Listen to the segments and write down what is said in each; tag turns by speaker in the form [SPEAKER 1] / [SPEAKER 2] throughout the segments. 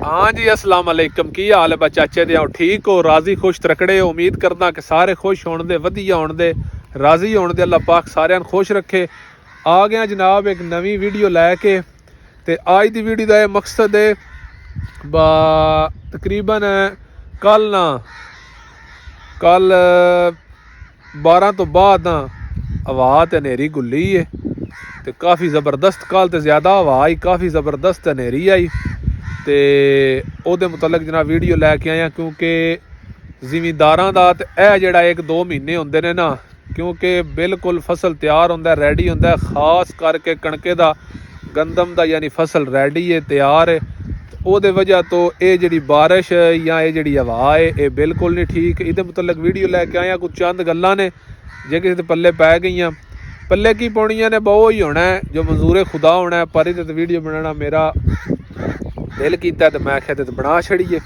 [SPEAKER 1] हाँ जी, अस्सलाम वालेकुम। की हाल है चाचे दे? ठीक हो, राजी खुश तरकड़े हो? उम्मीद करदा कि सारे खुश होने दे, वधिया होने दे, राजी होने दे। अल्लाह पाक सारिਆਂ ਨੂੰ खुश रखे। आ गया जनाब एक नवी वीडियो लैके। ते आज दी वीडियो का मकसद है तकरीबन कल 12 तो बाद ना हवा ते हनेरी गुल्ली है ते काफ़ी ज़बरदस्त। कल तो ज़्यादा हवा आई, काफ़ी ज़बरदस्त हनेरी आई। तो ਉਹਦੇ ਮੁਤਲਕ ਜਨਾਬ ਵੀਡੀਓ ਲੈ ਕੇ ਆਇਆ क्योंकि ਜ਼ਿਮੀਂਦਾਰਾਂ ਦਾ ਤੇ ਇਹ ਜਿਹੜਾ 1-2 ਮਹੀਨੇ ਹੁੰਦੇ ਨੇ ਨਾ, क्योंकि बिल्कुल फसल तैयार होंदा रेडी होंदा। खास करके कणके दा गंदम दा यानी फसल रेडी है, तैयार है। ਉਹਦੇ वजह तो ये जी बारिश या ये जी हवा है ये बिल्कुल नहीं ठीक। ਇਹਦੇ ਮੁਤਲਕ ਵੀਡੀਓ ਲੈ ਕੇ आया। कुछ चंद गल्लां ने जे किसी दे पल्ले पै गईयां, पल्ले की पाउणियां ने बहु ही होना है जो मंजूर खुदा होना है। पर इहदे ते वीडियो बनाना मेरा दिल कीता तो मैं आख्या ते बना छड़िए।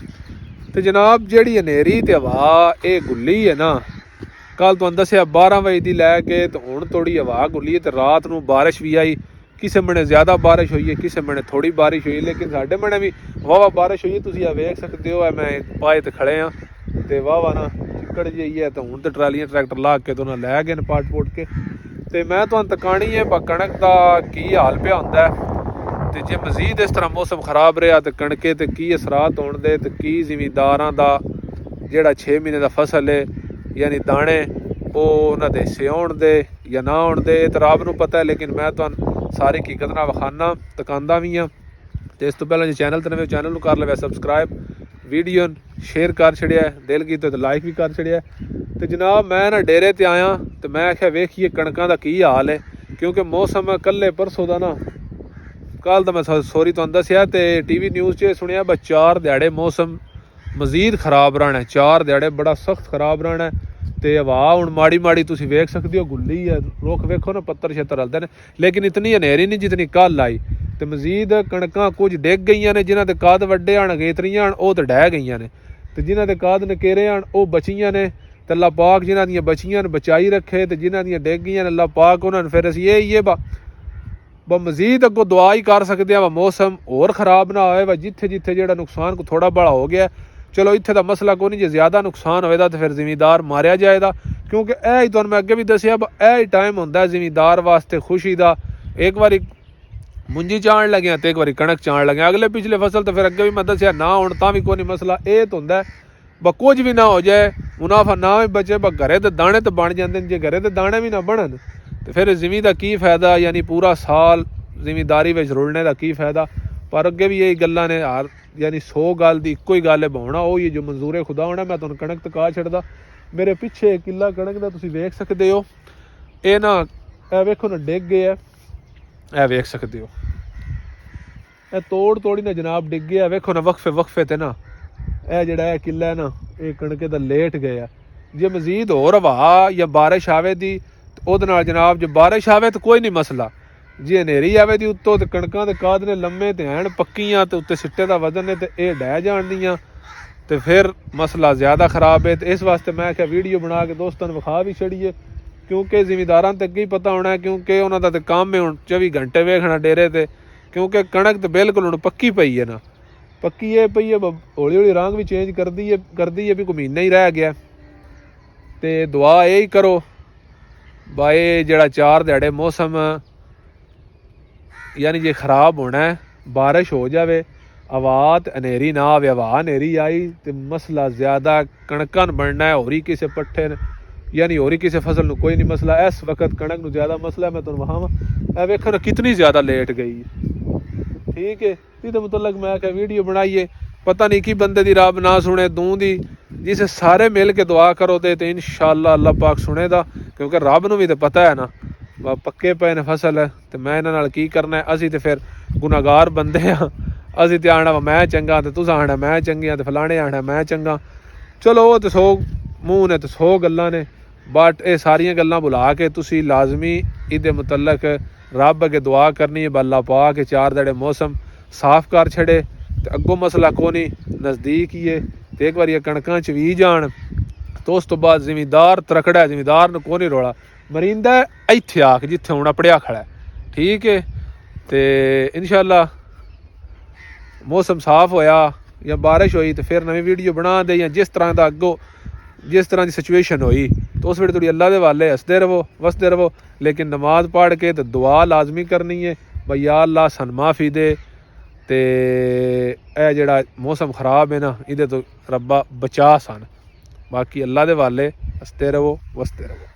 [SPEAKER 1] तो जनाब जिहड़ी हनेरी ते हवा ये गुल्ली है ना, कल तुहानूं दस्सिया 12 बजे दी लैके तो हुण थोड़ी हवा गुल्ली है। तो रात नूं बारिश भी आई, किसी महीने ज़्यादा बारिश हुई है, किसी महीने थोड़ी बारिश हुई, लेकिन साडे महीने भी वाह बारिश हुई है। तुसीं आ वेख सकते हो, मैं पाए ते खड़े हाँ तो वाह ना चिक्कड़ जी है। तो हुण तो ट्रालियां ट्रैक्टर ला के तो उन्हें लै गए पाट पुट के। तो मैं तुहानूं तकानी है कणक का की हाल पिया हुंदा है। तो जे मजीद इस तरह मौसम खराब रहा तो कणके ते की असरात होने दे, तो की जिमींदारां दा जिहड़ा 6 महीने का फसल है यानी दाने वो उन्हां दे हिस्से आउण दे या ना आउण दे, तो रब नूं पता है। लेकिन मैं तुहानूं सारी हकीकत नाल विखाना, तकांदा भी हाँ। तो इस तो पहले जो चैनल ते नवें चैनल नूं कर लवे सबसक्राइब, वीडियो शेयर कर छड़िया, दिल कीते तो लाइक भी कर छड़िया। तो जनाब मैं ना डेरे ते आया तो मैं आख्या वेखिए कणकां दा की हाल है, क्योंकि मौसम कल्ले परसों दा ना, कल तो मैं सॉरी तुहानूं दस्सिया ते टीवी न्यूज़ च सुनिया 4 दिहाड़े मौसम मजीद खराब रहना है, 4 दिहाड़े बड़ा सख्त खराब रहना है। तो हवा हुण माड़ी माड़ी तुसीं वेख सकदे हो, गुल्ली है, रुख वेखो ना, पत्तर शत्तर हलदे ने, लेकिन इतनी हनेरी नहीं जितनी कल आई। तो मजीद कणकां कुछ डिग गईयां ने, जिन्हां दे कद वड्डे हन गेतरियां हन वो तो डह गईयां ने, तो जिन्हां दे कद नकेरे हन वो बचियां ने। तो अल्लाह पाक जिन्हां दियां बचियां बचाई रखे, तो जिन्हां दियां डिग गईयां ने अल्लाह पाक उन्हां नूं फिर असीं ये मजीद अगों दुआ ही कर सकते हैं मौसम होर खराब ना होए। जिथे जिथे जो नुकसान को थोड़ा बड़ा हो गया, चलो इत्थे दा मसला कोई नहीं, जे ज़्यादा नुकसान होएगा तो फिर जिमींदार मारिया जाएगा। क्योंकि यह तुहानूं मैं अगे भी दस्सिया यह टाइम होंदा जिमींदार वास्ते खुशी का। एक बारी मुंजी चाण लग्या तो एक बारी कणक चाण लग्या, अगले पिछले फसल तो फिर अगे भी मैं दस्सिया ना होण तां भी कोई नहीं मसला। ये तो होंदा कुछ भी ना हो जाए, मुनाफा ना भी बचे, घरे के दाने तो बन जाते हैं। जे घरे के दाने भी ना बनन तो फिर जिमी का की फ़ायदा, यानी पूरा साल जिमीदारी में रुलने का की फ़ायदा। पर अगे भी यही गल्लां ने, हर यानी 100 गल की इक्को ही गल है, भावना वो ही जो मंजूर खुदा होना। मैं तुहानूं कणक तका छड्डदा, मेरे पिछे किला कणक का तुसीं वेख सकते हो। ये ना ए वेखो ना डिग गया, ए वेख सकते हो, ए तोड़ी ना जनाब डिग गया। वेखो ना वक्फे ते ना यह जिहड़ा किला है ना ये कणके दा लेट गया। जे मजीद होर हवा या बारिश आवे दी ਉਹਦੇ ਨਾਲ जनाब जो बारिश आवे तो कोई नहीं मसला, जे हनेरी आवे दी उत्तों तो कणकां दे काद ने लम्मे ते हैन पक्कियां, तो उत्ते सिट्टे दा वजन ने तो ये डह जाणदियां, तो फिर मसला ज़्यादा खराब है। तो इस वास्ते मैं आख्या वीडियो बना के दोस्तों नूं विखा भी छड़िए, क्योंकि जिमींदारां ते अगे ही पता होना है, क्योंकि उन्हां दा ते काम है हुण 24 घंटे वेखना डेरे ते। क्योंकि कणक तो बिल्कुल हुण पक्की पई है ना, पक्की ये पई है, हौली हौली रंग भी चेंज करदी है भी कोई महीना ही रह गया। तो दुआ यही करो भाई जड़ा 4 दिहाड़े मौसम यानी जे खराब होना है, बारिश हो जाए, हवा हनेरी ना आवे। हवा हनेरी आई तो मसला ज़्यादा कणकां बनना है, होरी किसी पट्ठे यानी होरी किसी फसल नूं कोई नहीं मसला। इस वक्त कणक नूं ज़्यादा मसला है। मैं तुहानूं वहां वेखो ना कितनी ज़्यादा लेट गई, ठीक है। इहदे मुतलक मैं आख्या वीडियो बनाइए, पता नहीं कि बंदे दी रब ना सुने दूं दी, जिसे सारे मिल के दुआ करो तो इंशाअल्लाह अल्लाह पाक सुनेगा। क्योंकि रब नूं भी तो पता है ना पक्के पे ने फसल है, तो मैं इन्हां नाल की करना है। असीं तो फिर गुनाहगार बंदे हाँ, असीं तो आना मैं चंगा, तो तुसां आना मैं चंगी, तो फलाने आना मैं चंगा। चलो वो तो 100 मूँह ने तो 100 गल्लां ने, बट ये सारियां गल्लां भुला के तुसीं लाजमी इहदे मुतलक रब अगे दुआ करनी है, अल्लाह पाक 4 दिहाड़े मौसम साफ कर छड़े। तो अगों मसला को नहीं, नज़दीक ही है। तो एक बार ये कणकां च भी जान तो उस तो बाद जिमींदार तरकड़ा, जिमींदार को नहीं रोला मरींदा इत्थे आके जिथे हुण अपड़िया खड़ा है, ठीक है। तो इंशाअल्लाह मौसम साफ होया ਜਾਂ ਬਾਰਿਸ਼ ਹੋਈ ਤੇ ਫਿਰ ਨਵੀਂ ਵੀਡੀਓ ਬਣਾ ਦੇ, ਜਾਂ ਜਿਸ ਤਰ੍ਹਾਂ ਦਾ ਅੱਗੋਂ जिस तरह की सिचुएशन हुई तो उस वे थोड़ी अल्लाह के वाले हंसते रहो वसते रहो, लेकिन नमाज पढ़ के तो दुआ लाजमी करनी है भाई या अल्लाह सन माफ़ी दे ते ए जेड़ा मौसम ख़राब है ना इहदे तो रब्बा बचा सन। बाकी अल्लाह के वाले हंसते रहो वसते रहो।